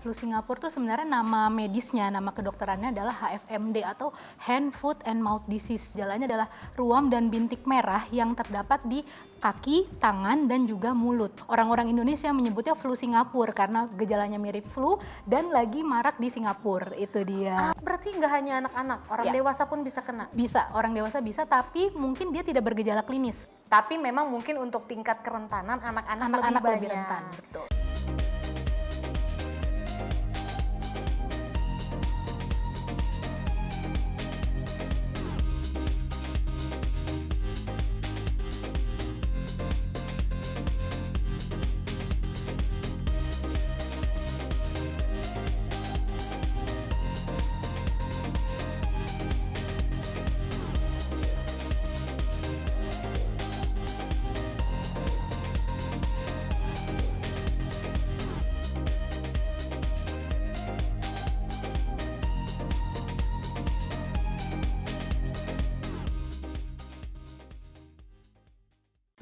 Flu Singapura tuh sebenarnya nama medisnya, nama kedokterannya adalah HFMD atau Hand, Foot, and Mouth Disease. Gejalanya adalah ruam dan bintik merah yang terdapat di kaki, tangan, dan juga mulut. Orang-orang Indonesia menyebutnya flu Singapura karena gejalanya mirip flu dan lagi marak di Singapura. Itu dia. Berarti nggak hanya anak-anak, orang Ya. dewasa pun bisa kena? Bisa, orang dewasa bisa, tapi mungkin dia tidak bergejala klinis. Tapi memang mungkin untuk tingkat kerentanan anak-anak lebih banyak. rentan, betul.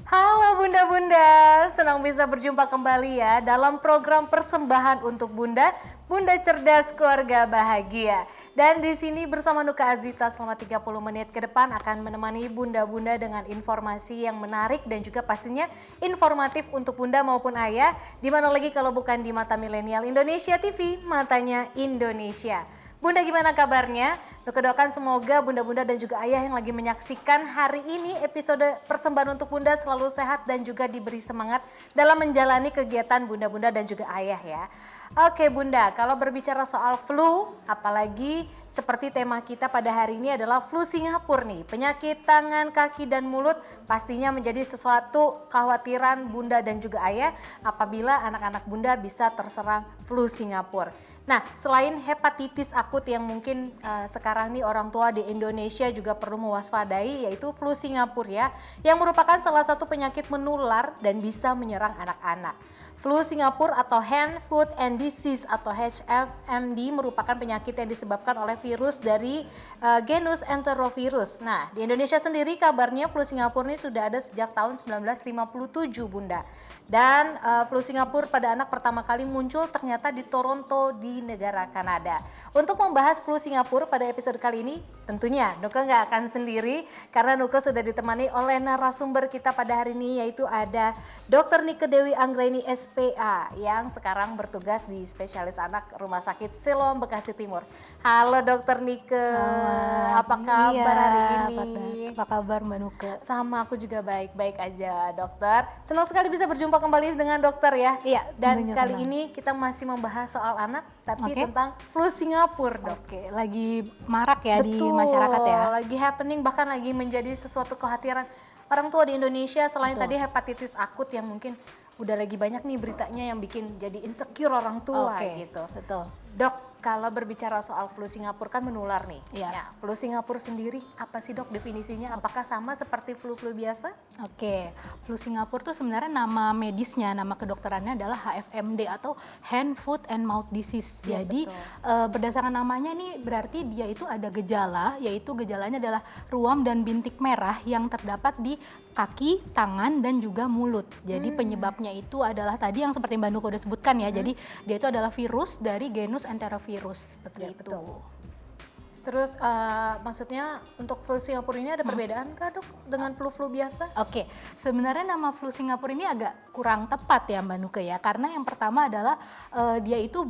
Halo Bunda-Bunda, senang bisa berjumpa kembali ya dalam program persembahan untuk Bunda, Bunda Cerdas Keluarga Bahagia. Dan di sini bersama Nuka Azwita selama 30 menit ke depan akan menemani Bunda-Bunda dengan informasi yang menarik dan juga pastinya informatif untuk Bunda maupun Ayah. Dimana lagi kalau bukan di Mata Milenial Indonesia TV, matanya Indonesia. Bunda gimana kabarnya? Nuka doakan semoga bunda-bunda dan juga ayah yang lagi menyaksikan hari ini episode persembahan untuk bunda selalu sehat dan juga diberi semangat dalam menjalani kegiatan bunda-bunda dan juga ayah ya. Oke bunda, kalau berbicara soal flu, apalagi seperti tema kita pada hari ini adalah flu Singapura nih. Penyakit tangan, kaki dan mulut pastinya menjadi sesuatu kekhawatiran bunda dan juga ayah apabila anak-anak bunda bisa terserang flu Singapura. Nah, selain hepatitis akut yang mungkin sekarang nih orang tua di Indonesia juga perlu mewaspadai yaitu flu Singapura ya, yang merupakan salah satu penyakit menular dan bisa menyerang anak-anak. Flu Singapura atau Hand, Foot, and Disease atau HFMD merupakan penyakit yang disebabkan oleh virus dari genus Enterovirus. Nah, di Indonesia sendiri kabarnya flu Singapura ini sudah ada sejak tahun 1957 Bunda. Dan flu Singapura pada anak pertama kali muncul ternyata di Toronto di negara Kanada. Untuk membahas flu Singapura pada episode kali ini tentunya Nuka nggak akan sendiri karena Nuka sudah ditemani oleh narasumber kita pada hari ini yaitu ada Dr. Nike Dewi Anggraini SPA yang sekarang bertugas di spesialis anak Rumah Sakit Siloam Bekasi Timur. Halo Dr. Nike, apa kabar hari ini? Apa kabar Mbak Nuka? Sama aku juga baik-baik aja dokter. Senang sekali bisa berjumpa kembali dengan dokter ya. Iya, Dan tentunya kali senang. ini kita masih membahas soal anak tapi Oke. tentang flu Singapura dok. Oke, lagi marak ya di Betul, masyarakat ya. lagi happening bahkan lagi menjadi sesuatu kekhawatiran orang tua di Indonesia selain Betul. tadi hepatitis akut yang mungkin udah lagi banyak nih beritanya yang bikin jadi insecure orang tua Oke, gitu. betul. Dok, kalau berbicara soal flu Singapura kan menular nih. Iya. Ya, flu Singapura sendiri apa sih dok definisinya? Apakah sama seperti flu-flu biasa? Oke, flu Singapura tuh sebenarnya nama medisnya, nama kedokterannya adalah HFMD atau Hand, Foot, and Mouth Disease. Iya, Jadi berdasarkan namanya ini berarti dia itu ada gejala, yaitu gejalanya adalah ruam dan bintik merah yang terdapat di kaki, tangan, dan juga mulut. Jadi penyebabnya itu adalah tadi yang seperti Mbak Nuka udah sebutkan ya. Jadi dia itu adalah virus dari genus Enterovirus seperti Ya, itu. betul. Terus maksudnya untuk flu Singapura ini ada perbedaan kah dok dengan flu-flu biasa? Oke, sebenarnya nama flu Singapura ini agak kurang tepat ya Mbak Nuke ya, karena yang pertama adalah dia itu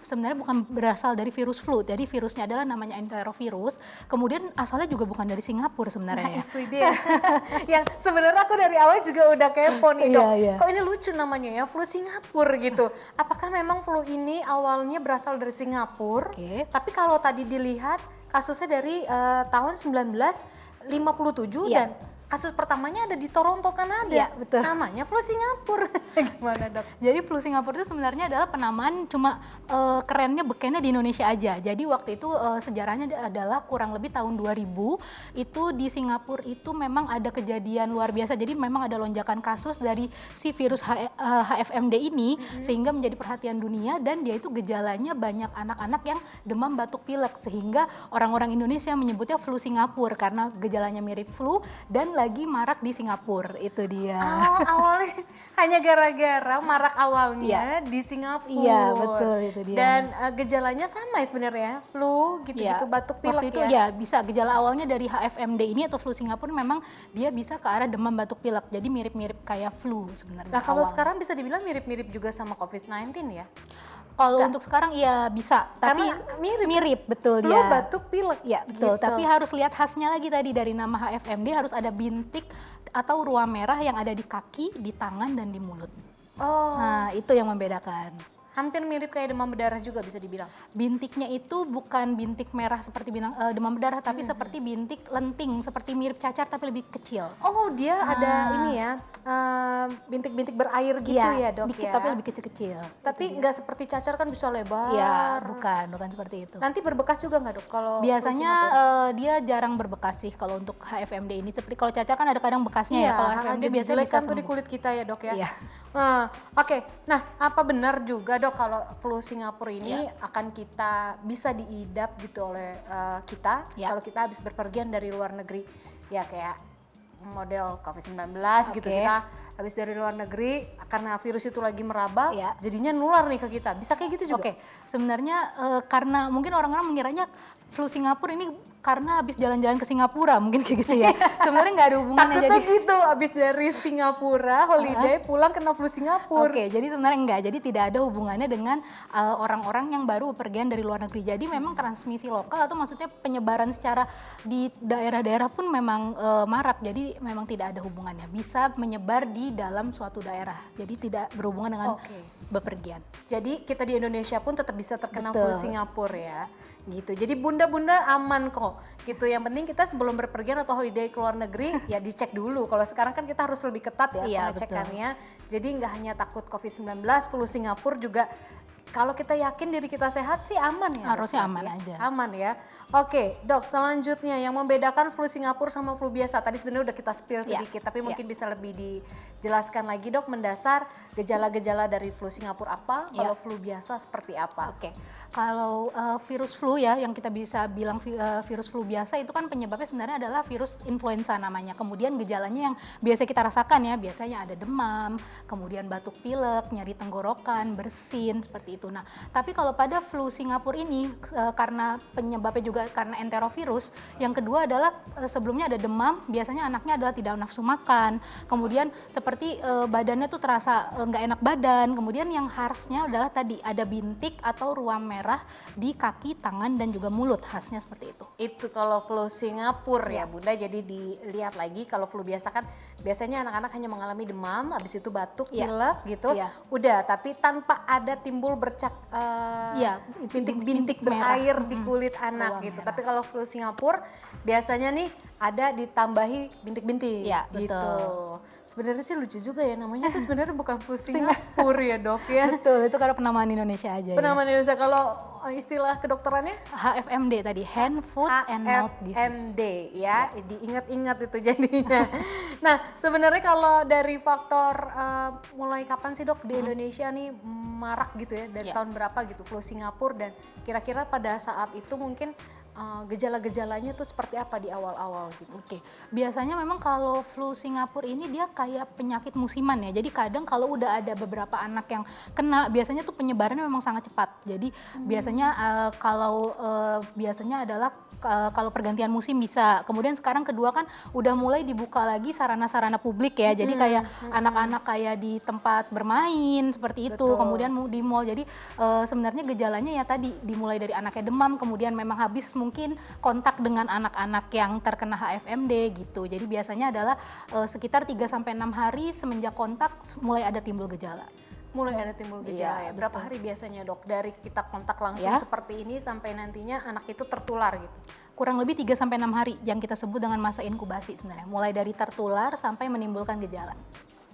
sebenarnya bukan berasal dari virus flu, jadi virusnya adalah namanya enterovirus, kemudian asalnya juga bukan dari Singapura sebenarnya ya. Itu dia. Yang sebenarnya aku dari awal juga udah kepo nih dok. Iya, iya. Kok ini lucu namanya ya flu Singapura gitu. Apakah memang flu ini awalnya berasal dari Singapura? Oke. Tapi kalau tadi dilihat kasusnya dari tahun 1957 Iya. dan kasus pertamanya ada di Toronto, Kanada. Iya, betul. Namanya flu Singapura. Gimana dok? Jadi flu Singapura itu sebenarnya adalah penamaan cuma kerennya bekennya di Indonesia aja. Jadi waktu itu sejarahnya adalah kurang lebih tahun 2000 itu di Singapura itu memang ada kejadian luar biasa. Jadi memang ada lonjakan kasus dari si virus HFMD ini sehingga menjadi perhatian dunia dan dia itu gejalanya banyak anak-anak yang demam batuk pilek sehingga orang-orang Indonesia menyebutnya flu Singapura karena gejalanya mirip flu dan lagi marak di Singapura, itu dia. Oh, awalnya hanya gara-gara marak awalnya di Singapura. Iya, betul, itu dia. Dan gejalanya sama ya sebenarnya, flu gitu-gitu, batuk pilek waktu itu ya. bisa gejala awalnya dari HFMD ini atau flu Singapura memang dia bisa ke arah demam batuk pilek. Jadi mirip-mirip kayak flu sebenarnya. Nah, kalau awal. sekarang bisa dibilang mirip-mirip juga sama COVID-19 ya. Kalau untuk sekarang iya bisa, tapi Karena mirip. mirip betul Flu, dia. batuk, pilek. Ya betul, gitu. tapi harus lihat khasnya lagi tadi dari nama HFMD harus ada bintik atau ruam merah yang ada di kaki, di tangan dan di mulut. Oh, Nah, itu yang membedakan. hampir mirip kayak demam berdarah juga bisa dibilang. Bintiknya itu bukan bintik merah seperti demam berdarah, tapi seperti bintik lenting, seperti mirip cacar tapi lebih kecil. Oh, dia ada ini ya, bintik-bintik berair gitu ya, Dok dikit ya. tapi lebih kecil-kecil. Tapi nggak seperti cacar kan bisa lebar. Iya, bukan seperti itu. Nanti berbekas juga nggak, Dok? Kalau Biasanya dia jarang berbekas sih kalau untuk HFMD ini. Seperti kalau cacar kan ada kadang bekasnya ya. Kalau HFMD jadi biasanya jelek bisa kan tuh di sembuh. kulit kita ya, Dok ya. Iya. Oke. Nah, apa benar juga, Dok, kalau flu Singapura ini akan kita bisa diidap gitu oleh kita kalau kita habis berpergian dari luar negeri? Ya kayak model COVID-19 gitu, kita habis dari luar negeri karena virus itu lagi meraba, jadinya nular nih ke kita. Bisa kayak gitu juga? Sebenarnya karena mungkin orang-orang mengiranya flu Singapura ini karena habis jalan-jalan ke Singapura mungkin kayak gitu ya. Sebenarnya nggak ada hubungannya. Takutnya Jadi gitu, habis dari Singapura holiday pulang kena flu Singapura. jadi sebenarnya enggak. Jadi tidak ada hubungannya dengan orang-orang yang baru pergian dari luar negeri. Jadi memang transmisi lokal atau maksudnya penyebaran secara di daerah-daerah pun memang marak. Jadi memang tidak ada hubungannya. Bisa menyebar di dalam suatu daerah. Jadi tidak berhubungan dengan bepergian. Jadi kita di Indonesia pun tetap bisa terkena flu Singapura ya. Gitu. Jadi bunda-bunda aman kok. Gitu. Yang penting kita sebelum berpergian atau holiday ke luar negeri ya dicek dulu. Kalau sekarang kan kita harus lebih ketat ya pengecekannya. Jadi nggak hanya takut COVID-19, flu Singapura juga kalau kita yakin diri kita sehat sih aman ya. Harusnya aman aja. Aman ya. Oke, Dok, selanjutnya yang membedakan flu Singapura sama flu biasa. Tadi sebenarnya udah kita spill sedikit, tapi mungkin bisa lebih dijelaskan lagi, Dok, mendasar gejala-gejala dari flu Singapura apa, kalau flu biasa seperti apa? Kalau virus flu ya, yang kita bisa bilang virus flu biasa itu kan penyebabnya sebenarnya adalah virus influenza namanya. Kemudian gejalanya yang biasa kita rasakan ya, biasanya ada demam, kemudian batuk pilek, nyeri tenggorokan, bersin, seperti itu. Nah, tapi kalau pada flu Singapura ini karena penyebabnya juga karena enterovirus, yang kedua adalah sebelumnya ada demam, biasanya anaknya adalah tidak nafsu makan, kemudian seperti badannya tuh terasa nggak enak badan, kemudian yang khasnya adalah tadi ada bintik atau ruam merah di kaki, tangan, dan juga mulut, khasnya seperti itu. Itu kalau flu Singapura ya Bunda, jadi dilihat lagi kalau flu biasa kan biasanya anak-anak hanya mengalami demam, habis itu batuk, pilek gitu, udah, tapi tanpa ada timbul bercak bintik-bintik berair di kulit anak gitu. Tapi kalau flu Singapura biasanya nih ada ditambahi bintik-bintik gitu. Sebenarnya sih lucu juga ya, namanya tuh sebenarnya bukan flu Singapura ya, Dok ya. Betul, itu karena penamaan Indonesia aja. Penamaan Indonesia. Kalau istilah kedokterannya HFMD tadi, hand, foot, and mouth disease. HFMD ya, diingat-ingat itu jadinya. Nah, sebenarnya kalau dari faktor mulai kapan sih, Dok, di Indonesia nih marak gitu ya, dari tahun berapa gitu flu Singapura, dan kira-kira pada saat itu mungkin gejala-gejalanya tuh seperti apa di awal-awal gitu? Biasanya memang kalau flu Singapura ini dia kayak penyakit musiman ya. Jadi kadang kalau udah ada beberapa anak yang kena, biasanya tuh penyebarannya memang sangat cepat. Jadi biasanya biasanya adalah kalau pergantian musim bisa. Kemudian sekarang kedua kan udah mulai dibuka lagi sarana-sarana publik ya. Jadi kayak anak-anak kayak di tempat bermain seperti itu. Kemudian di mall. Jadi sebenarnya gejalanya ya tadi dimulai dari anaknya demam, kemudian memang habis mungkin kontak dengan anak-anak yang terkena HFMD gitu. Jadi biasanya adalah sekitar 3-6 hari semenjak kontak mulai ada timbul gejala. Mulai ada timbul gejala ya. Berapa hari biasanya, Dok, dari kita kontak langsung seperti ini sampai nantinya anak itu tertular gitu? Kurang lebih 3-6 hari yang kita sebut dengan masa inkubasi sebenarnya. Mulai dari tertular sampai menimbulkan gejala.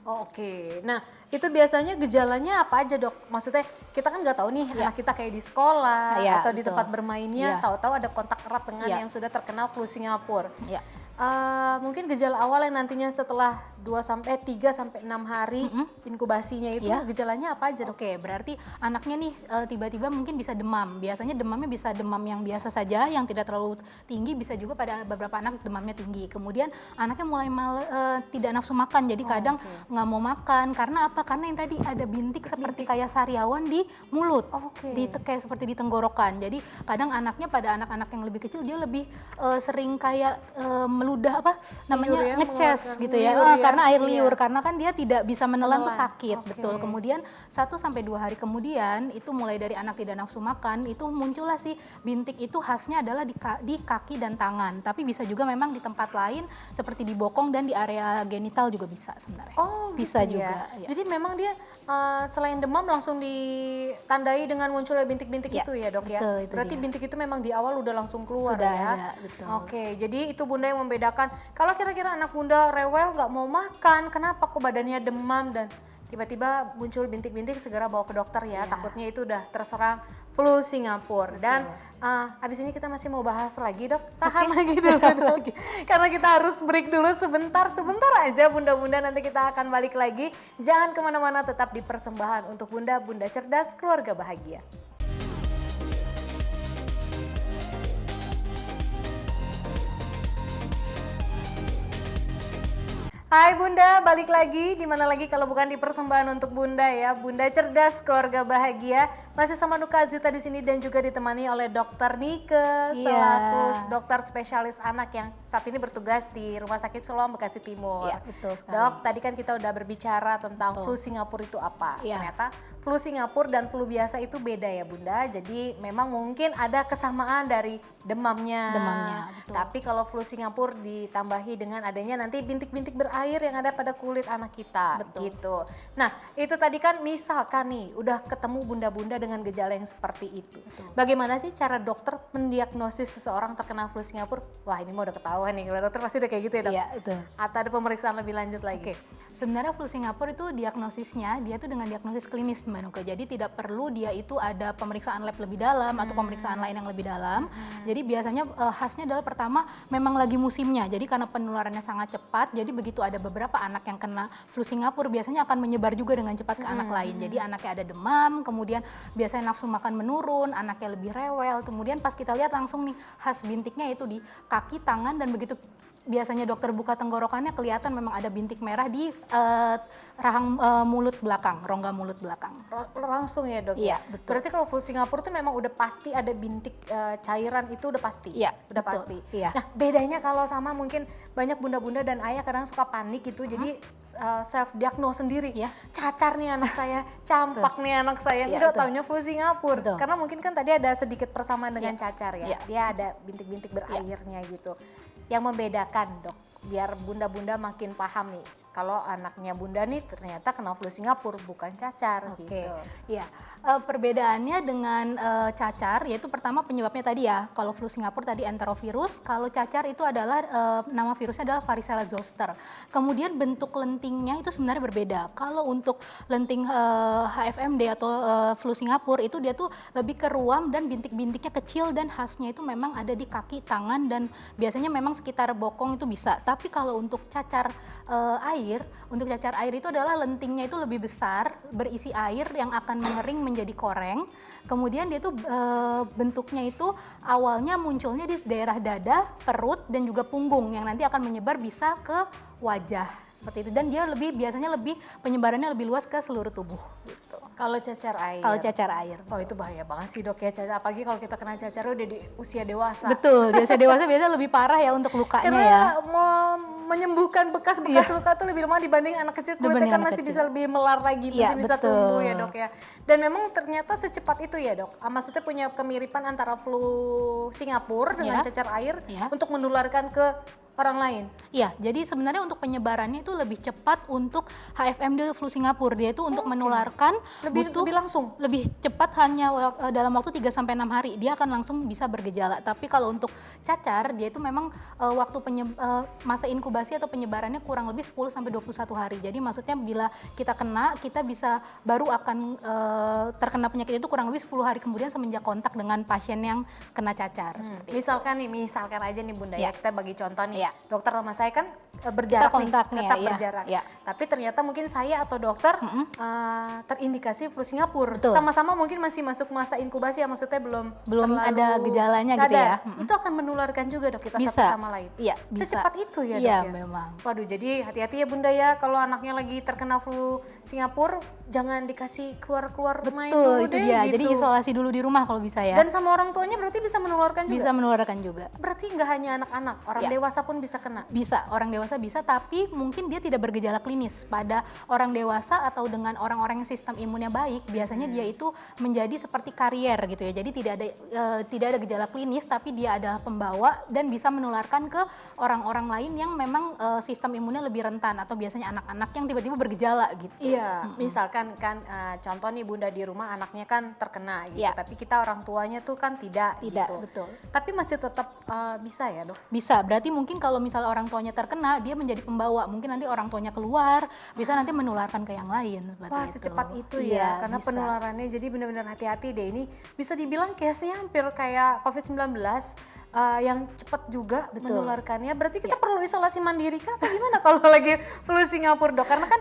Oke, nah itu biasanya gejalanya apa aja, Dok? Maksudnya kita kan nggak tahu nih anak kita kayak di sekolah atau di tempat bermainnya, tahu-tahu ada kontak erat dengan yang sudah terkena flu Singapura. mungkin gejala awal yang nantinya setelah 3 sampai 6 hari inkubasinya itu gejalanya apa aja, Dok? Oke, berarti anaknya nih tiba-tiba mungkin bisa demam. Biasanya demamnya bisa demam yang biasa saja, yang tidak terlalu tinggi, bisa juga pada beberapa anak demamnya tinggi. Kemudian anaknya mulai tidak nafsu makan, jadi kadang nggak mau makan. Karena apa? Karena yang tadi ada bintik seperti kayak sariawan di mulut, kayak seperti di tenggorokan. Jadi kadang anaknya pada anak-anak yang lebih kecil dia lebih sering kayak meludah Liur ya, ngeces gitu ya. liur ya. Karena air liur, karena kan dia tidak bisa menelan tuh sakit, Oke. betul. Kemudian 1 sampai 2 hari kemudian itu mulai dari anak tidak nafsu makan, itu muncullah si bintik itu khasnya adalah di kaki dan tangan. Tapi bisa juga memang di tempat lain seperti di bokong dan di area genital juga bisa sebenarnya. Oh, bisa gitu juga. ya. Ya. Jadi memang dia selain demam langsung ditandai dengan munculnya bintik-bintik Ya, itu ya, Dok ya. betul, itu Berarti dia. bintik itu memang di awal udah langsung keluar Sudah ya. ada, betul. Oke, jadi itu Bunda yang membedakan. Kalau kira-kira anak Bunda rewel nggak mau makan, kenapa kok badannya demam dan tiba-tiba muncul bintik-bintik, segera bawa ke dokter ya. Takutnya itu udah terserang flu Singapura. Dan habis ini kita masih mau bahas lagi, Dok. Tahan lagi dulu, Dok. Karena kita harus break dulu sebentar aja Bunda-Bunda, nanti kita akan balik lagi. Jangan kemana-mana, tetap di Persembahan untuk Bunda, Bunda Cerdas, Keluarga Bahagia. Hai Bunda, balik lagi. Di mana lagi kalau bukan di Persembahan untuk Bunda ya. Bunda Cerdas, Keluarga Bahagia. Masih sama Nuka Azita di sini dan juga ditemani oleh Dokter Nike selaku dokter spesialis anak yang saat ini bertugas di Rumah Sakit Siloam Bekasi Timur. Iya, betul sekali. Dok, tadi kan kita udah berbicara tentang flu Singapura itu apa. Iya. Ternyata flu Singapura dan flu biasa itu beda ya Bunda. Jadi memang mungkin ada kesamaan dari demamnya. Betul. Tapi kalau flu Singapura ditambahi dengan adanya nanti bintik-bintik berair yang ada pada kulit anak kita. Betul. Gitu. Nah, itu tadi kan misalkan nih udah ketemu bunda-bunda dengan gejala yang seperti itu. Bagaimana sih cara dokter mendiagnosis seseorang terkena flu Singapura? Wah, ini mau udah ketahuan nih. Kalau dokter pasti udah kayak gitu ya, Dok? Iya, itu. Atau ada pemeriksaan lebih lanjut lagi? Oke, sebenarnya flu Singapura itu diagnosisnya dia tuh dengan diagnosis klinis Mbak Nuka. Jadi tidak perlu dia itu ada pemeriksaan lab lebih dalam atau pemeriksaan lain yang lebih dalam. Jadi biasanya khasnya adalah pertama memang lagi musimnya. Jadi karena penularannya sangat cepat, jadi begitu ada beberapa anak yang kena flu Singapura biasanya akan menyebar juga dengan cepat ke anak lain. Jadi anaknya ada demam, kemudian biasanya nafsu makan menurun, anaknya lebih rewel. Kemudian pas kita lihat langsung nih khas bintiknya itu di kaki, tangan, dan begitu biasanya dokter buka tenggorokannya kelihatan memang ada bintik merah di rahang mulut belakang, rongga mulut belakang. Langsung ya, Dok? Iya, betul. Berarti kalau flu Singapura itu memang udah pasti ada bintik cairan itu udah pasti? Iya, udah betul. pasti. Iya. Nah, bedanya kalau sama mungkin banyak bunda-bunda dan ayah kadang suka panik gitu, jadi self diagnose sendiri. Iya. Cacar nih anak saya, campak nih anak saya, Iya, udah betul. taunya flu Singapura. Betul. Karena mungkin kan tadi ada sedikit persamaan dengan cacar ya. Iya. Dia ada bintik-bintik berairnya gitu. Yang membedakan, Dok, biar bunda-bunda makin paham nih. Kalau anaknya bunda nih ternyata kena flu Singapura bukan cacar Oke, gitu. iya. Perbedaannya dengan cacar yaitu pertama penyebabnya tadi ya. Kalau flu Singapura tadi enterovirus, kalau cacar itu adalah nama virusnya adalah varicella zoster. Kemudian bentuk lentingnya itu sebenarnya berbeda. Kalau untuk lenting HFMD atau flu Singapura itu dia tuh lebih ke ruam dan bintik-bintiknya kecil dan khasnya itu memang ada di kaki, tangan, dan biasanya memang sekitar bokong itu bisa. Tapi kalau untuk cacar air, untuk cacar air itu adalah lentingnya itu lebih besar, berisi air yang akan mengering menjadi koreng. Kemudian dia tuh bentuknya itu awalnya munculnya di daerah dada, perut, dan juga punggung yang nanti akan menyebar bisa ke wajah seperti itu. Dan dia biasanya lebih penyebarannya lebih luas ke seluruh tubuh gitu. Kalau cacar air. Kalau cacar air. Oh, itu bahaya banget sih, Dok ya, cacar. Apalagi kalau kita kena cacar udah di usia dewasa. Betul, biasa dewasa biasanya lebih parah ya untuk lukanya Karena ya. mau menyembuhkan bekas-bekas luka tuh lebih lemah dibanding anak kecil, kulitnya Dibanding kan anak masih kecil. bisa lebih melar lagi, Iya, masih bisa betul. tumbuh ya, Dok ya. Dan memang ternyata secepat itu ya, Dok. Maksudnya punya kemiripan antara flu Singapura dengan Iya. cacar air Iya. untuk menularkan ke orang lain. Iya, jadi sebenarnya untuk penyebarannya itu lebih cepat untuk HFMD flu Singapura. Dia itu untuk menularkan Lebih langsung. lebih cepat hanya dalam waktu 3 sampai 6 hari. Dia akan langsung bisa bergejala. Tapi kalau untuk cacar, dia itu memang waktu masa inkubasi atau penyebarannya kurang lebih 10 sampai 21 hari. Jadi maksudnya bila kita kena, kita bisa baru akan terkena penyakit itu kurang lebih 10 hari kemudian semenjak kontak dengan pasien yang kena cacar seperti itu. Misalkan aja nih Bunda ya, kita bagi contoh nih. Iya. dokter sama saya kan berjarak nih, kontak nih, tetap iya, berjarak. iya. Tapi ternyata mungkin saya atau dokter terindikasi flu Singapura. Betul. Sama-sama mungkin masih masuk masa inkubasi ya, maksudnya belum Belum terlalu ada gejalanya gitu sadar. ya. Itu akan menularkan juga dok kita Bisa. satu sama lain. Iya, bisa. Secepat itu ya dok Iya, ya. memang. Waduh, jadi hati-hati ya bunda ya kalau anaknya lagi terkena flu Singapura, jangan dikasih keluar-keluar main Betul, dulu itu deh dia. gitu. Jadi isolasi dulu di rumah kalau bisa ya. Dan sama orang tuanya berarti bisa menularkan juga? Bisa menularkan juga. Berarti nggak hanya anak-anak, orang Ya. dewasa pun bisa kena? Bisa, orang dewasa bisa, tapi mungkin dia tidak bergejala klinis. Pada orang dewasa atau dengan orang-orang yang sistem imunnya baik, biasanya dia itu menjadi seperti karier gitu ya. Jadi tidak ada gejala klinis, tapi dia adalah pembawa dan bisa menularkan ke orang-orang lain yang memang sistem imunnya lebih rentan, atau biasanya anak-anak yang tiba-tiba bergejala gitu. Iya, misalkan kan contoh nih bunda di rumah anaknya kan terkena gitu, Ya. tapi kita orang tuanya tuh kan tidak Tidak, gitu. betul. Tapi masih tetap bisa ya dok? Bisa, berarti mungkin kalau misalnya orang tuanya terkena, dia menjadi pembawa. Mungkin nanti orang tuanya keluar, bisa nanti menularkan ke yang lain. Seperti Wah itu. secepat itu Iya, ya, karena bisa. penularannya jadi benar-benar hati-hati deh. Ini bisa dibilang case-nya hampir kayak COVID-19 yang cepat juga Betul. menularkannya. Berarti kita perlu isolasi mandiri kah atau gimana kalau lagi flu Singapura dok? Karena kan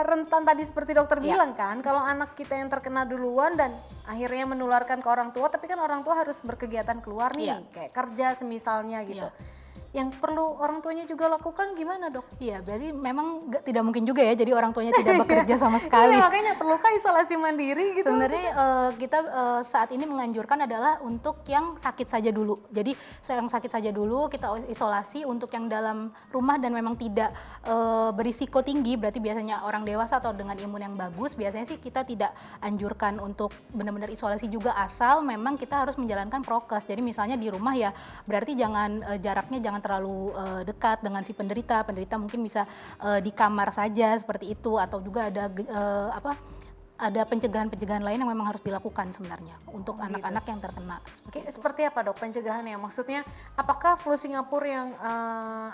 rentan tadi seperti dokter bilang kan, kalau anak kita yang terkena duluan dan akhirnya menularkan ke orang tua, tapi kan orang tua harus berkegiatan keluar nih, Iya. kayak kerja semisalnya gitu. Iya. Yang perlu orang tuanya juga lakukan gimana dok? Iya, berarti memang tidak mungkin juga ya, jadi orang tuanya tidak bekerja sama sekali. Iya, makanya perlukah isolasi mandiri gitu? Sebenarnya kita saat ini menganjurkan adalah untuk yang sakit saja dulu. Jadi yang sakit saja dulu kita isolasi. Untuk yang dalam rumah dan memang tidak berisiko tinggi, berarti biasanya orang dewasa atau dengan imun yang bagus, biasanya sih kita tidak anjurkan untuk benar-benar isolasi juga, asal memang kita harus menjalankan prokes. Jadi misalnya di rumah ya, berarti jaraknya jangan terlalu dekat dengan si penderita. Penderita mungkin bisa di kamar saja seperti itu, atau juga ada pencegahan-pencegahan lain yang memang harus dilakukan sebenarnya untuk anak-anak yang terkena. Oke, seperti apa dok pencegahannya? Maksudnya apakah flu Singapura yang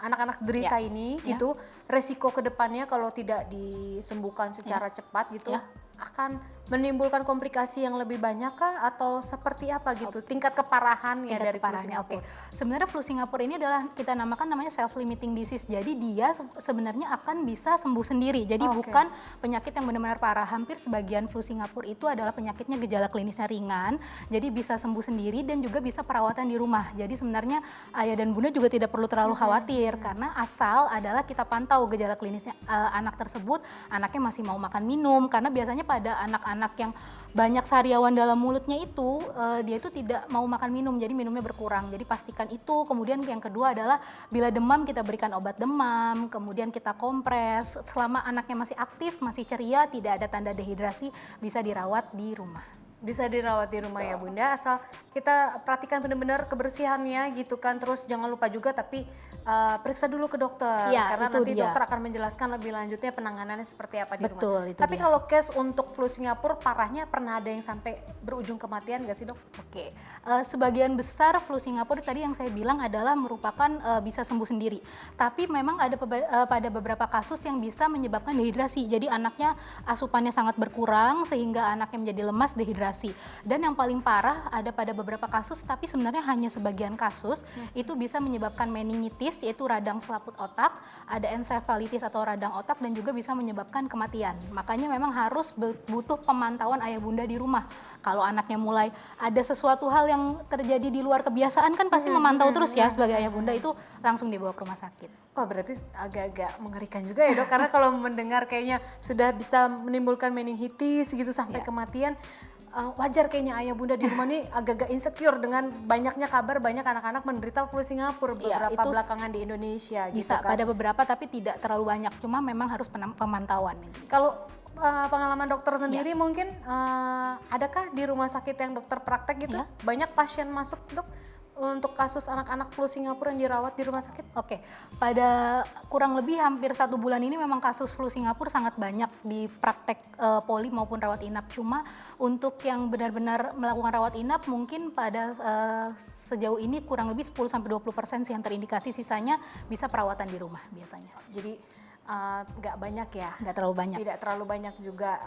anak-anak derita ini Ya. gitu, resiko kedepannya kalau tidak disembuhkan secara cepat gitu Ya. akan menimbulkan komplikasi yang lebih banyak kah atau seperti apa gitu? Tingkat keparahan ya dari flu Keparahannya, Singapura. oke. Sebenarnya flu Singapura ini adalah kita namakan namanya self-limiting disease. Jadi dia sebenarnya akan bisa sembuh sendiri. Jadi Oke. bukan penyakit yang benar-benar parah. Hampir sebagian flu Singapura itu adalah penyakitnya gejala klinisnya ringan. Jadi bisa sembuh sendiri dan juga bisa perawatan di rumah. Jadi sebenarnya ayah dan bunda juga tidak perlu terlalu khawatir, karena asal adalah kita pantau gejala klinisnya anak tersebut, anaknya masih mau makan minum. Karena biasanya pada anak-anak yang banyak sariawan dalam mulutnya itu, dia itu tidak mau makan minum, jadi minumnya berkurang. Jadi pastikan itu. Kemudian yang kedua adalah bila demam kita berikan obat demam, kemudian kita kompres. Selama anaknya masih aktif, masih ceria, tidak ada tanda dehidrasi, bisa dirawat di rumah. Bisa dirawat di rumah ya bunda, asal kita perhatikan benar-benar kebersihannya gitu kan. Terus jangan lupa juga tapi periksa dulu ke dokter, Ya, karena itu nanti dia. dokter akan menjelaskan lebih lanjutnya penanganannya seperti apa di Betul, rumah. itu Tapi dia. kalau case untuk flu Singapura parahnya pernah ada yang sampai berujung kematian gak sih dok? Oke, sebagian besar flu Singapura tadi yang saya bilang adalah merupakan bisa sembuh sendiri. Tapi memang ada pada beberapa kasus yang bisa menyebabkan dehidrasi. Jadi anaknya asupannya sangat berkurang sehingga anaknya menjadi lemas, dehidrasi. Dan yang paling parah ada pada beberapa kasus, tapi sebenarnya hanya sebagian kasus, itu bisa menyebabkan meningitis, yaitu radang selaput otak, ada encephalitis atau radang otak, dan juga bisa menyebabkan kematian. Makanya memang harus butuh pemantauan ayah bunda di rumah. Kalau anaknya mulai ada sesuatu hal yang terjadi di luar kebiasaan, kan pasti memantau terus ya sebagai ayah bunda, itu langsung dibawa ke rumah sakit. Wah berarti agak-agak mengerikan juga ya dok, karena kalau mendengar kayaknya sudah bisa menimbulkan meningitis gitu sampai kematian, wajar kayaknya ayah bunda di rumah nih agak-agak insecure dengan banyaknya kabar banyak anak-anak menderita flu Singapura Iya, beberapa itu belakangan di Indonesia gitu Bisa kan. pada beberapa, tapi tidak terlalu banyak, cuma memang harus pemantauan. Kalau pengalaman dokter sendiri mungkin adakah di rumah sakit yang dokter praktek gitu Ya. banyak pasien masuk dok untuk kasus anak-anak flu Singapura yang dirawat di rumah sakit? Oke, pada kurang lebih hampir 1 bulan ini memang kasus flu Singapura sangat banyak di praktek poli maupun rawat inap. Cuma untuk yang benar-benar melakukan rawat inap mungkin pada sejauh ini kurang lebih 10-20% sih yang terindikasi, sisanya bisa perawatan di rumah biasanya. Jadi nggak banyak ya. nggak terlalu banyak. Tidak terlalu banyak juga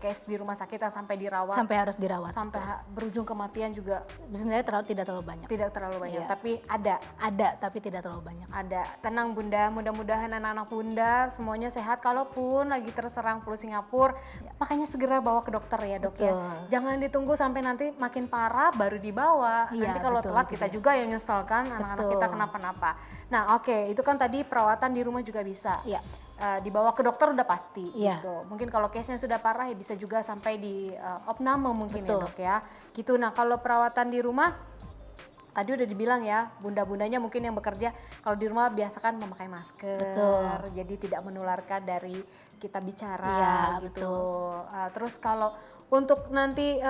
case di rumah sakit yang sampai dirawat. Sampai harus dirawat. Sampai berujung kematian juga. Sebenarnya tidak terlalu banyak. Tidak terlalu banyak, Iya. tapi ada. Ada, tapi tidak terlalu banyak. Ada. Tenang Bunda, mudah-mudahan anak-anak Bunda semuanya sehat. Kalaupun lagi terserang flu Singapura, makanya segera bawa ke dokter ya dok ya. Betul. Jangan ditunggu sampai nanti makin parah baru dibawa. Iya, Nanti kalau betul, telat itu kita dia. juga yang nyesel kan, anak-anak kita Betul. kenapa-napa. Nah oke, itu kan tadi perawatan di rumah juga bisa. Iya. Dibawa ke dokter udah pasti Iya. gitu. Mungkin kalau case-nya sudah parah ya bisa juga sampai di opname mungkin ya Betul. dok ya. Gitu. Nah kalau perawatan di rumah tadi udah dibilang ya, bunda-bundanya mungkin yang bekerja kalau di rumah biasakan memakai masker, Betul. jadi tidak menularkan dari kita bicara Iya, gitu. Terus kalau untuk nanti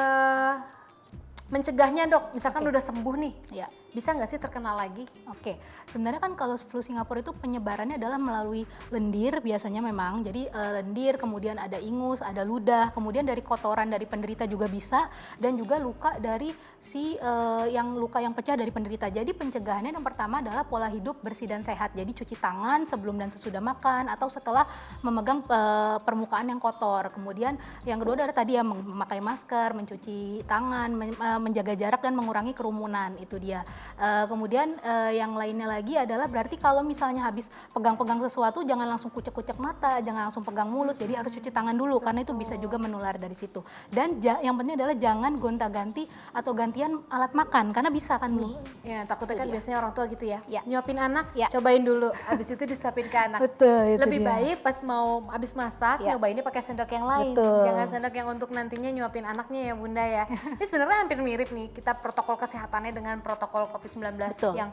mencegahnya dok, misalkan udah sembuh nih, Ya. bisa nggak sih terkena lagi? Oke, sebenarnya kan kalau flu Singapura itu penyebarannya adalah melalui lendir biasanya memang. Jadi lendir, kemudian ada ingus, ada ludah, kemudian dari kotoran dari penderita juga bisa, dan juga luka dari luka yang pecah dari penderita. Jadi pencegahannya yang pertama adalah pola hidup bersih dan sehat. Jadi cuci tangan sebelum dan sesudah makan atau setelah memegang permukaan yang kotor. Kemudian yang kedua adalah tadi ya memakai masker, mencuci tangan, menjaga jarak dan mengurangi kerumunan, itu dia. Kemudian yang lainnya lagi adalah berarti kalau misalnya habis pegang-pegang sesuatu jangan langsung kucek-kucek mata, jangan langsung pegang mulut, jadi harus cuci tangan dulu karena itu bisa juga menular dari situ. Dan yang penting adalah jangan gonta-ganti atau gantian alat makan karena bisa kan nih. Ya takutnya kan dia. biasanya orang tua gitu ya, Ya. nyuapin anak, Ya. cobain dulu, habis itu disuapin ke anak. Betul, itu Lebih dia. baik pas mau habis masak, Ya. nyobainnya pakai sendok yang lain. Betul. Jangan sendok yang untuk nantinya nyuapin anaknya ya bunda ya. Ini sebenarnya hampir mirip nih, kita protokol kesehatannya dengan protokol COVID-19 Betul. yang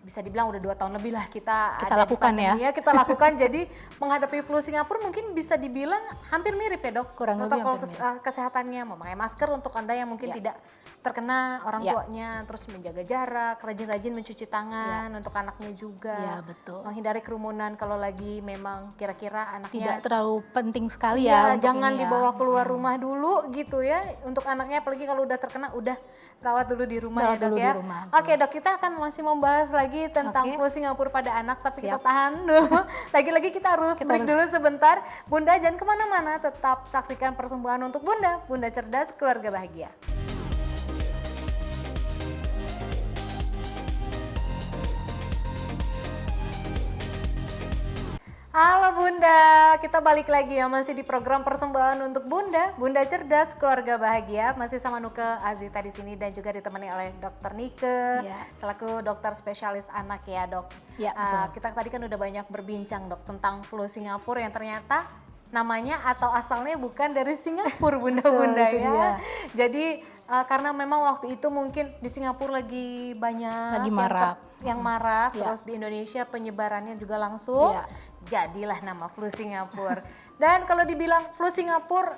bisa dibilang udah 2 tahun lebih lah kita Kita ada di lakukan ya. pandemi kita lakukan. Jadi menghadapi flu Singapura mungkin bisa dibilang hampir mirip ya dok. Kurang lebih protokol hampir kesehatannya, memakai masker untuk anda yang mungkin Ya. tidak terkena orang Ya. tuanya, terus menjaga jarak, rajin-rajin mencuci tangan untuk anaknya juga. Ya, betul. Menghindari kerumunan kalau lagi memang kira-kira anaknya Tidak terlalu penting sekali iya, ya. untuk jangan ini ya. dibawa keluar rumah dulu gitu ya. Untuk anaknya apalagi kalau udah terkena udah rawat dulu di rumah Rawat ya dok dulu di ya. rumah, Oke dok, kita akan masih membahas lagi tentang Oke. flu Singapura pada anak, tapi kita Siap. tahan dulu. Lagi-lagi kita harus break dulu sebentar. Bunda jangan kemana-mana, tetap saksikan persembahan untuk Bunda. Bunda cerdas, keluarga bahagia. Halo Bunda, kita balik lagi ya, masih di program persembahan untuk Bunda, Bunda cerdas, keluarga bahagia, masih sama Nuke Azita di sini dan juga ditemani oleh Dokter Nike, Ya. selaku dokter spesialis anak ya dok. Ya, betul. Kita tadi kan udah banyak berbincang dok tentang flu Singapura yang ternyata namanya atau asalnya bukan dari Singapura bunda-bunda itu ya. dia. Jadi karena memang waktu itu mungkin di Singapura lagi banyak Lagi marak. yang marak, Ya. terus di Indonesia penyebarannya juga langsung. Ya. Jadilah nama flu Singapura. Dan kalau dibilang flu Singapura,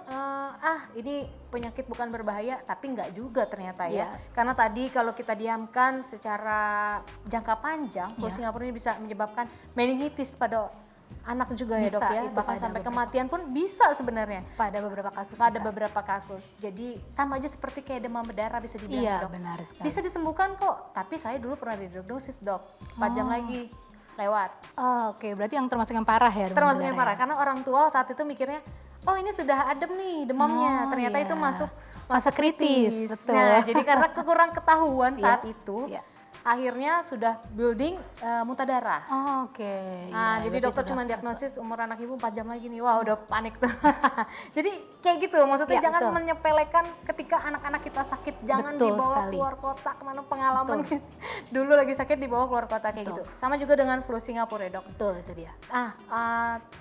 ini penyakit bukan berbahaya, tapi nggak juga ternyata ya. Ya. Karena tadi kalau kita diamkan secara jangka panjang, flu Ya. Singapura ini bisa menyebabkan meningitis pada anak juga ya Bisa, dok ya. itu Bahkan pada sampai beberapa. kematian pun bisa sebenarnya. Pada beberapa kasus. Pada bisa. beberapa kasus. Jadi sama aja seperti kayak demam berdarah bisa dibilang Iya, ya, dok. benar sekali. Bisa disembuhkan kok, tapi saya dulu pernah didiagnosis dok, 4 jam lagi lewat. Oh, oke, berarti yang termasuk yang parah ya. Termasuk yang demam parah, berdarah karena orang tua saat itu mikirnya, oh ini sudah adem nih demamnya, Oh, ternyata iya. itu masuk Masa kritis, betul. Nah, jadi karena kekurang ketahuan Iya, saat itu, iya. akhirnya sudah building muntah darah. Oh, oke. Nah, Iya, jadi berarti dokter itu cuma udah diagnosis umur anak ibu 4 jam lagi nih. Wah, udah panik tuh. Jadi kayak gitu, maksudnya Ya, jangan betul. menyepelekan ketika anak-anak kita sakit, jangan Betul dibawa sekali. keluar kota kemana pengalaman dulu lagi sakit dibawa keluar kota kayak Betul. gitu. Sama juga dengan flu Singapura ya dok. Betul, itu dia.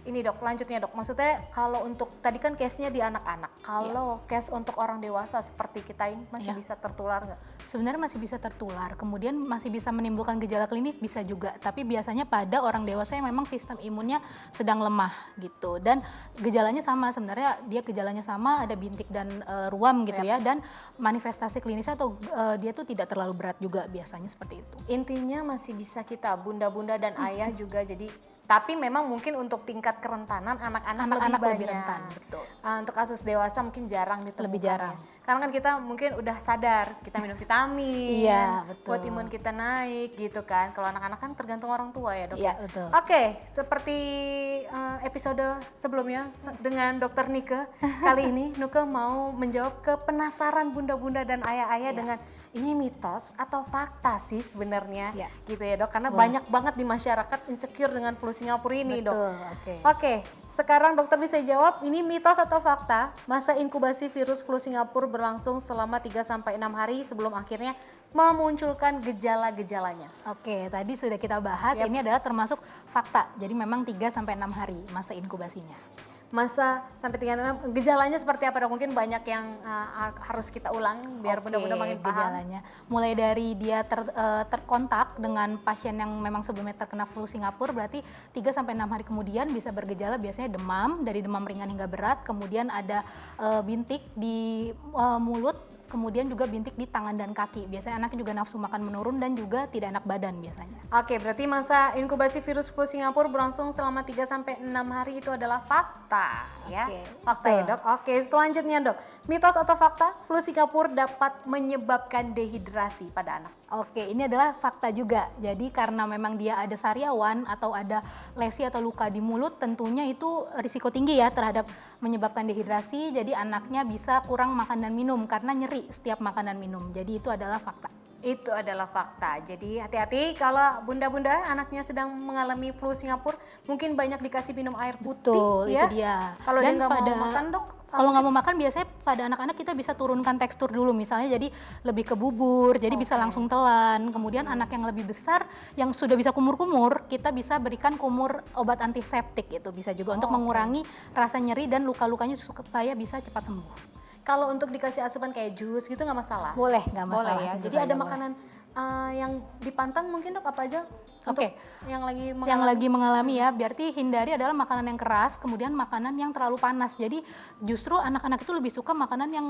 Ini dok, lanjutnya dok. Maksudnya kalau untuk tadi kan case-nya di anak-anak. Kalau case untuk orang dewasa seperti kita ini masih Ya. bisa tertular nggak? Sebenarnya masih bisa tertular, kemudian masih bisa menimbulkan gejala klinis bisa juga, tapi biasanya pada orang dewasa yang memang sistem imunnya sedang lemah gitu. Dan gejalanya sama, sebenarnya dia gejalanya sama, ada bintik dan ruam gitu ya, dan manifestasi klinisnya atau dia tuh tidak terlalu berat juga biasanya seperti itu. Intinya masih bisa kita, bunda-bunda dan ayah juga jadi Tapi memang mungkin untuk tingkat kerentanan anak-anak lebih banyak. rentan, betul. Untuk kasus dewasa mungkin jarang ditemukan. Lebih jarang. Ya. Karena kan kita mungkin udah sadar kita minum vitamin, Iya, betul. buat imun kita naik gitu kan. Kalau anak-anak kan tergantung orang tua ya, Dok. Iya, betul. Oke, seperti episode sebelumnya dengan Dokter Nike, kali ini Nuke mau menjawab ke penasaran bunda-bunda dan ayah-ayah dengan ini mitos atau fakta sih sebenarnya, gitu ya, Dok. Karena banyak banget di masyarakat insecure dengan flu Singapura ini, Dok. Oke, sekarang dokter bisa jawab ini mitos atau fakta. Masa inkubasi virus flu Singapura berlangsung selama 3-6 hari sebelum akhirnya memunculkan gejala-gejalanya. Oke, tadi sudah kita bahas, ini adalah termasuk fakta. Jadi memang 3-6 hari masa inkubasinya. Masa sampai 3-6, gejalanya seperti apa, Dok? Mungkin banyak yang harus kita ulang biar bunda-bunda makin paham. Gejalanya mulai dari dia terkontak dengan pasien yang memang sebelumnya terkena flu Singapura, berarti 3-6 hari kemudian bisa bergejala, biasanya demam, dari demam ringan hingga berat, kemudian ada bintik di mulut, kemudian juga bintik di tangan dan kaki. Biasanya anaknya juga nafsu makan menurun dan juga tidak enak badan biasanya. Oke, berarti masa inkubasi virus flu Singapura berlangsung selama 3-6 hari itu adalah fakta, ya. Fakta ya, Dok. Oke, selanjutnya, Dok. Mitos atau fakta, flu Singapura dapat menyebabkan dehidrasi pada anak? Oke, ini adalah fakta juga. Jadi karena memang dia ada sariawan atau ada lesi atau luka di mulut, tentunya itu risiko tinggi ya terhadap menyebabkan dehidrasi. Jadi anaknya bisa kurang makan dan minum karena nyeri setiap makan dan minum. Jadi itu adalah fakta. Itu adalah fakta. Jadi hati-hati kalau bunda-bunda anaknya sedang mengalami flu Singapura, mungkin banyak dikasih minum air putih. Betul, ya. itu dia. Kalau dia nggak mau makan, Dok? Kalau nggak mau makan, biasanya pada anak-anak kita bisa turunkan tekstur dulu, misalnya jadi lebih ke bubur, jadi bisa langsung telan. Kemudian anak yang lebih besar, yang sudah bisa kumur-kumur, kita bisa berikan kumur obat antiseptik, itu bisa juga untuk mengurangi rasa nyeri dan luka-lukanya supaya bisa cepat sembuh. Kalau untuk dikasih asupan kayak jus gitu nggak masalah? Boleh, nggak masalah. Boleh ya. Jadi ada makanan yang dipantang mungkin, Dok, apa aja? Oke. Yang lagi mengalami ya, berarti hindari adalah makanan yang keras, kemudian makanan yang terlalu panas. Jadi justru anak-anak itu lebih suka makanan yang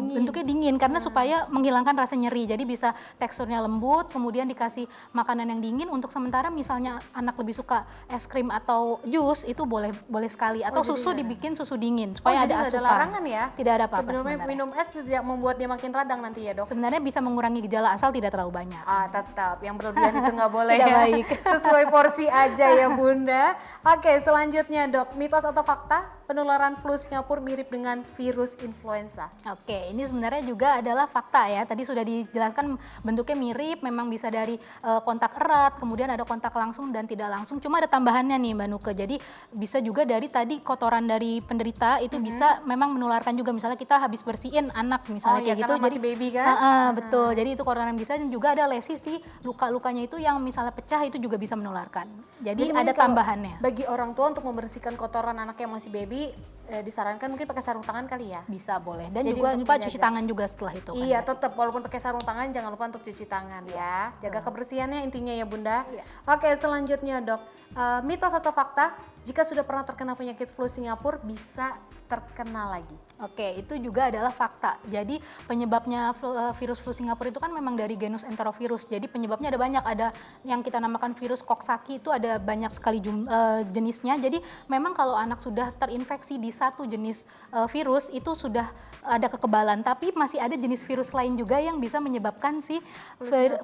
bentuknya dingin karena supaya menghilangkan rasa nyeri. Jadi bisa teksturnya lembut, kemudian dikasih makanan yang dingin. Untuk sementara misalnya anak lebih suka es krim atau jus, itu boleh sekali. Atau susu dibikin susu dingin supaya ada asupan. Tidak ada larangan ya? Tidak ada apa-apa sebenarnya. Minum es tidak membuat dia makin radang nanti ya, Dok? Sebenarnya bisa mengurangi gejala asal tidak terlalu banyak. Tetap yang berlebihan itu nggak boleh Tidak ya. baik. Sesuai porsi aja ya, Bunda. Oke, selanjutnya, Dok, mitos atau fakta penularan flu Singapura mirip dengan virus influenza? Oke, ini sebenarnya juga adalah fakta ya. Tadi sudah dijelaskan bentuknya mirip, memang bisa dari kontak erat, kemudian ada kontak langsung dan tidak langsung. Cuma ada tambahannya nih, Mbak Nuke. Jadi bisa juga dari tadi kotoran dari penderita itu bisa memang menularkan juga. Misalnya kita habis bersihin anak misalnya kayak gitu. Karena masih baby kan? Betul. Jadi itu kotoran bisa, dan juga ada lesi sih, luka-lukanya itu yang misalnya pecah itu juga bisa menularkan. Jadi ada tambahannya. Bagi orang tua untuk membersihkan kotoran anak yang masih baby, disarankan mungkin pakai sarung tangan kali ya? Bisa, boleh. Dan Jadi juga lupa cuci tangan juga setelah itu. Iya, tetap walaupun pakai sarung tangan jangan lupa untuk cuci tangan ya. Jaga kebersihannya intinya ya, Bunda. Oke, selanjutnya, Dok. Mitos atau fakta, jika sudah pernah terkena penyakit flu Singapura bisa terkena lagi? Oke, itu juga adalah fakta. Jadi penyebabnya virus flu Singapura itu kan memang dari genus enterovirus. Jadi penyebabnya ada banyak, ada yang kita namakan virus Coxsackie, itu ada banyak sekali jenisnya. Jadi memang kalau anak sudah terinfeksi di satu jenis virus itu sudah ada kekebalan, tapi masih ada jenis virus lain juga yang bisa menyebabkan si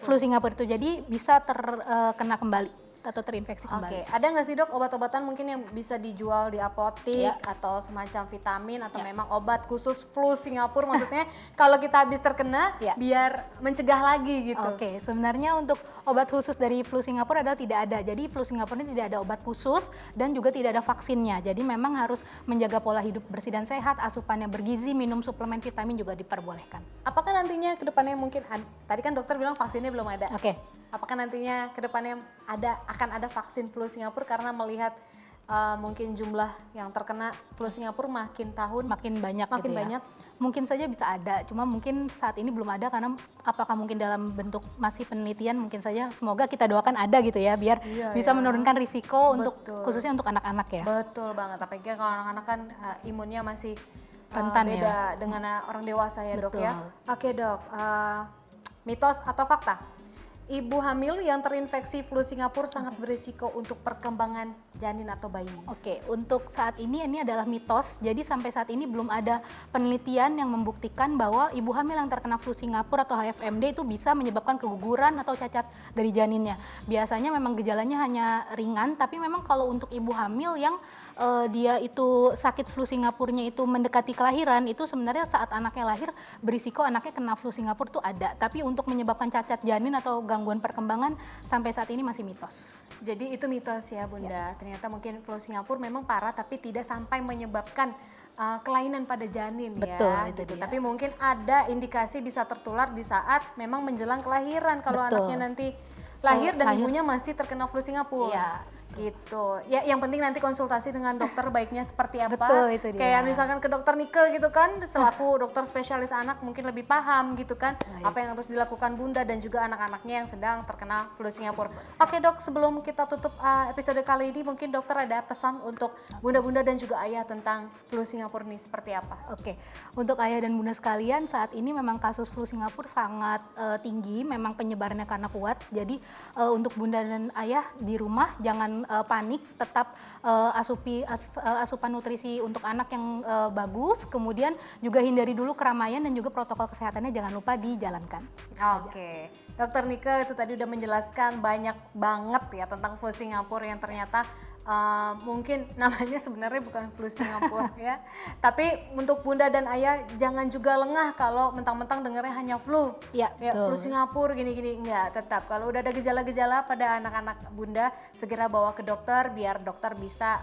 flu Singapura itu. Jadi bisa terkena kembali atau terinfeksi kembali. Oke, ada nggak sih, Dok, obat-obatan mungkin yang bisa dijual di apotik atau semacam vitamin atau memang obat khusus flu Singapura, maksudnya kalau kita habis terkena biar mencegah lagi gitu? Oke, sebenarnya untuk obat khusus dari flu Singapura adalah tidak ada. Jadi flu Singapura ini tidak ada obat khusus dan juga tidak ada vaksinnya. Jadi memang harus menjaga pola hidup bersih dan sehat, asupannya bergizi, minum suplemen vitamin juga diperbolehkan. Apakah nantinya ke depannya mungkin, tadi kan dokter bilang vaksinnya belum ada. Oke. Apakah nantinya ke depannya akan ada vaksin flu Singapura karena melihat mungkin jumlah yang terkena flu Singapura makin banyak gitu ya. Mungkin saja bisa ada, cuma mungkin saat ini belum ada karena apakah mungkin dalam bentuk masih penelitian, mungkin saja, semoga kita doakan ada gitu ya, biar bisa menurunkan risiko untuk khususnya untuk anak-anak ya. Betul banget, apalagi kalau anak-anak kan imunnya masih rentan beda dengan orang dewasa ya, Dok ya. Oke, Dok, mitos atau fakta? ibu hamil yang terinfeksi flu Singapura sangat berisiko untuk perkembangan janin atau bayi? Oke, untuk saat ini adalah mitos. Jadi sampai saat ini belum ada penelitian yang membuktikan bahwa ibu hamil yang terkena flu Singapura atau HFMD itu bisa menyebabkan keguguran atau cacat dari janinnya. Biasanya memang gejalanya hanya ringan, tapi memang kalau untuk ibu hamil yang dia itu sakit flu Singapurnya itu mendekati kelahiran, itu sebenarnya saat anaknya lahir berisiko anaknya kena flu Singapura itu ada. Tapi untuk menyebabkan cacat janin atau gangguan perkembangan sampai saat ini masih mitos. Jadi itu mitos ya Bunda. Ternyata mungkin flu Singapura memang parah tapi tidak sampai menyebabkan kelainan pada janin. Betul, ya. itu Gitu. dia. Tapi mungkin ada indikasi bisa tertular di saat memang menjelang kelahiran kalau Betul. anaknya nanti lahir dan lahir. ibunya masih terkena flu Singapura. Iya. Gitu. Ya yang penting nanti konsultasi dengan dokter baiknya seperti apa. Betul, itu dia. Kayak misalkan ke dokter Nike gitu kan, selaku dokter spesialis anak mungkin lebih paham gitu kan apa yang harus dilakukan Bunda dan juga anak-anaknya yang sedang terkena flu Singapura. Oke Dok, sebelum kita tutup episode kali ini mungkin dokter ada pesan untuk Bunda-bunda dan juga ayah tentang flu Singapura nih seperti apa? Oke, untuk ayah dan bunda sekalian, saat ini memang kasus flu Singapura sangat tinggi, memang penyebarannya karena kuat. Jadi untuk bunda dan ayah di rumah jangan panik, tetap asupan nutrisi untuk anak yang bagus, kemudian juga hindari dulu keramaian dan juga protokol kesehatannya jangan lupa dijalankan. Oke, Dokter Nike itu tadi udah menjelaskan banyak banget ya tentang flu Singapura yang ternyata mungkin namanya sebenarnya bukan flu Singapura ya. Tapi untuk bunda dan ayah jangan juga lengah kalau mentang-mentang dengarnya hanya flu. Ya, Ya, flu betul. Singapura gini-gini enggak, tetap kalau udah ada gejala-gejala pada anak-anak bunda segera bawa ke dokter biar dokter bisa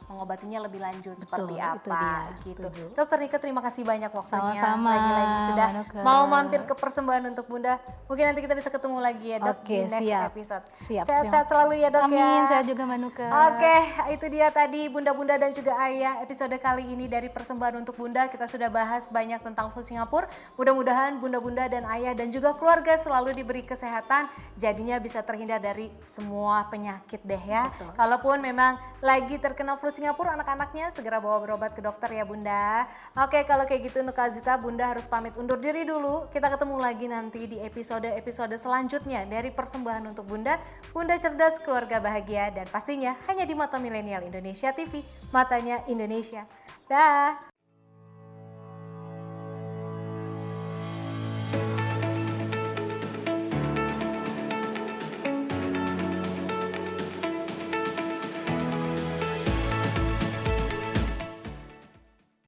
mengobatinya lebih lanjut seperti itu apa dia, gitu. setuju. Dokter Nike terima kasih banyak waktunya. Sama-sama, Lagi-lagi sudah Mbak Nuke. mau mampir ke persembahan untuk bunda. Mungkin nanti kita bisa ketemu lagi ya Dok Oke, di next siap. episode. Siap, Sehat-sehat selalu ya Dok ya. Amin, saya juga Mbak Nuke. Oke, itu dia tadi bunda-bunda dan juga ayah episode kali ini dari persembahan untuk bunda. Kita sudah bahas banyak tentang flu Singapura. Mudah-mudahan bunda-bunda dan ayah dan juga keluarga selalu diberi kesehatan. Jadinya bisa terhindar dari semua penyakit deh ya. Kalaupun memang lagi terkena flu Singapura anak-anaknya segera bawa berobat ke dokter ya bunda. Oke, kalau kayak gitu Nuka Azita, bunda harus pamit undur diri dulu. Kita ketemu lagi nanti di episode-episode selanjutnya dari persembahan untuk bunda. Bunda cerdas, keluarga bahagia dan pastinya hanya di Mata Milenial Indonesia TV, matanya Indonesia. Dah.